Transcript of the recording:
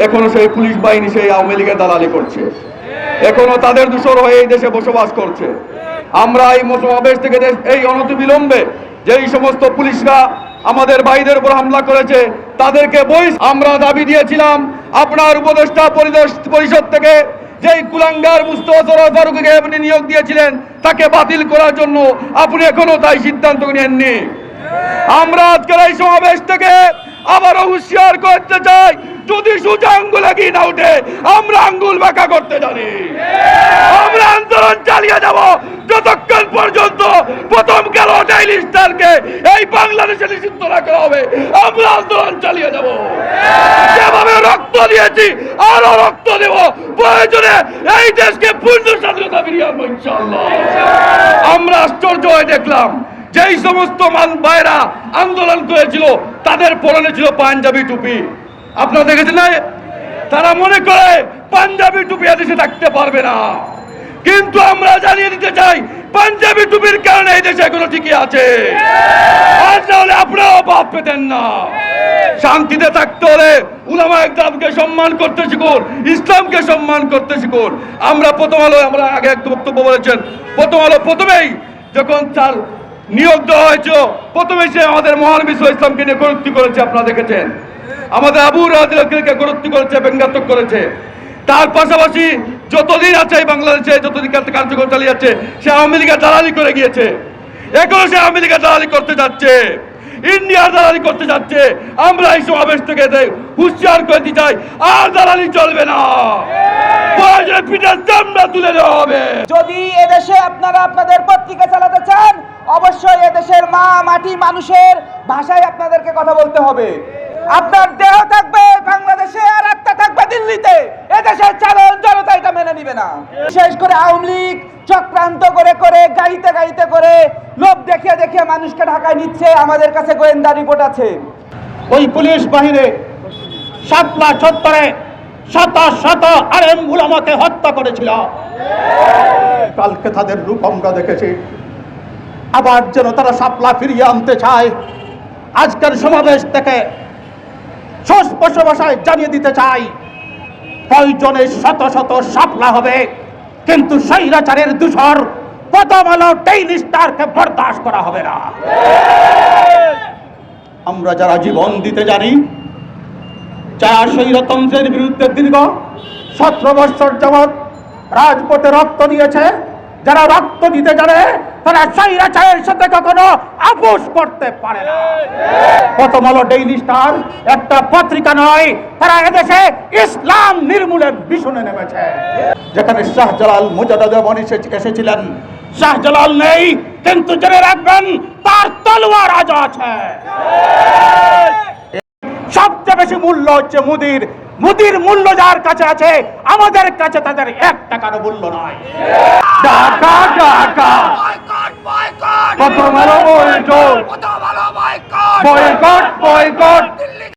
এখনো সেই পুলিশ বাহিনী সেই আওয়ামী লীগের দালালি করছে, এখনো তাদের দূষর হয়ে এই দেশে বসবাস করছে। আমরা এই সমাবেশ থেকে এই অনতিবিলম্বে যেই সমস্ত পুলিশরা আমাদের ভাইদের উপর হামলা করেছে তাদেরকে আমরা দাবি দিয়েছিলাম আপনার উপদেষ্টা পরিষদ থেকে যেই কুলাঙ্গার মুস্তফা সরোয়ার ফারুকীকে আপনি নিয়োগ দিয়েছিলেন তাকে বাতিল করার জন্য আপনি এখনো তাই সিদ্ধান্ত নেননি। আমরা আজকের এই সমাবেশ থেকে আবারও হুঁশিয়ার করতে চাই, যদি সোজা আঙ্গুল এগিয়ে না উঠে আমরা আঙ্গুল বাঁকা করতে জানি। আমরা আন্দোলন চালিয়ে যাব যতক্ষণ পর্যন্ত প্রথম গেল ডেইলি স্টারকে এই বাংলাদেশে নিষিদ্ধ না করা হবে। আমরা আন্দোলন চালিয়ে যাব, যেভাবে রক্ত দিয়েছি আরো রক্ত দেব, প্রয়োজনে এই দেশকে পূর্ণ স্বাধীনতা ফিরিয়ে আনবো ইনশাআল্লাহ। আমরা আশ্চর্য হয়ে দেখলাম যেই সমস্ত ভাইরা আন্দোলন করেছিল তাদের পরনে ছিল পাঞ্জাবি টুপি। আপনারা দেখেছেন না? তারা মনে করে পাঞ্জাবি টুপি এদেশে থাকতে পারবে না, কিন্তু আমরা জানিয়ে দিতে চাই পাঞ্জাবি টুপির কারণে এই দেশে এখনো ঠিকই আছে। আর তাহলে আপনারাও বাপ পেতেন না। শান্তিতে থাকতে হলে উলামা একরামকে সম্মান করতে শিখুন, ইসলামকে সম্মান করতে শিখুন। আমরা প্রথম আলো, আমরা আগে একটা বক্তব্য বলেছেন, প্রথম আলো প্রথমেই যখন তার নিয়োগ দেওয়া হয়েছিল প্রথমে সে আমাদের মহানবী ইসলামকে নিয়ে কটূক্তি করেছে। আপনারা দেখেছেন আমাদের আবু রাদিয়াল্লাহু কটূক্তি করেছে, ব্যঙ্গাত্মক করেছে। তার পাশাপাশি যতদিন আছে বাংলাদেশে, যতদিন কার্যক্রম চালিয়ে যাচ্ছে, সে আওয়ামী লীগের দালালি করে গিয়েছে, এখনো সে আওয়ামী লীগের দালালি করতে যাচ্ছে, ইন্ডিয়ার দালালি করতে যাচ্ছে। আমরা এই সমাবেশ থেকে হুঁশিয়ার করে দিতে চাই, আর দালালি চলবে না, পিঠার চামড়া তুলে দেওয়া হবে। যদি এদেশে আপনারা আপনাদের পত্রিকা চালাতে চান, অবশ্যই এদেশের মা মাটি মানুষের ভাষায় আপনাদেরকে কথা বলতে হবে। আপনার দেহ থাকবে বাংলাদেশে আর আত্মা থাকবে দিল্লিতে, এদেশের সাধারণ জনতা এটা মেনে নিবে না। বিশেষ করে আওয়ামী লীগ চক্রান্ত করে করে গাড়িতে গাড়িতে করে লোভ দেখিয়ে দেখিয়ে মানুষকে ঢাকায় নিচ্ছে। আমাদের কাছে গোয়েন্দা রিপোর্ট আছে, ওই পুলিশ বাহিনী শাপলা চত্বরে শত শত আলেম উলামাকে হত্যা করেছিল। কালকে তাদের রূপ আমরা দেখেছি, আবার যেন তারা শাপলা ফিরিয়ে আনতে চায়। আজকের সমাবেশ থেকে সুস্পষ্ট ভাষায় জানিয়ে দিতে চাই, প্রয়োজনে শত শত শাপলা হবে, কিন্তু স্বৈরাচারের দূষর প্রথম আলো ডেইলি স্টারকে বরদাস্ত করা হবে না। আমরা যারা জীবন দিতে জানি, যারা স্বৈরতন্ত্রের বিরুদ্ধে দীর্ঘ 17 বছর যাবৎ রাজপথে রক্ত দিয়েছে, যারা রক্ত দিতে জানে, তারা স্বৈরাচারের সাথে কখনো আপোষ করতে পারে না। প্রথম আলো ডেইলি স্টার একটা পত্রিকা নয়, তারা এদেশে ইসলাম নির্মূলের মিশনে নেমেছে। যেখানে শাহজালাল মুজাদ্দেদ এসেছিলেন, শাহজালাল নেই, কিন্তু জেনে রাখবেন তার তলোয়ার আজ আছে। সবচেয়ে বেশি মূল্য হচ্ছে মুদির। মুদির মূল্য যার কাছে আছে, আমাদের কাছে তাদের 1 টাকারও মূল্য নয়। ঢাকা ঢাকা প্রথম আলো বয়কট, বয়কট বয়কট।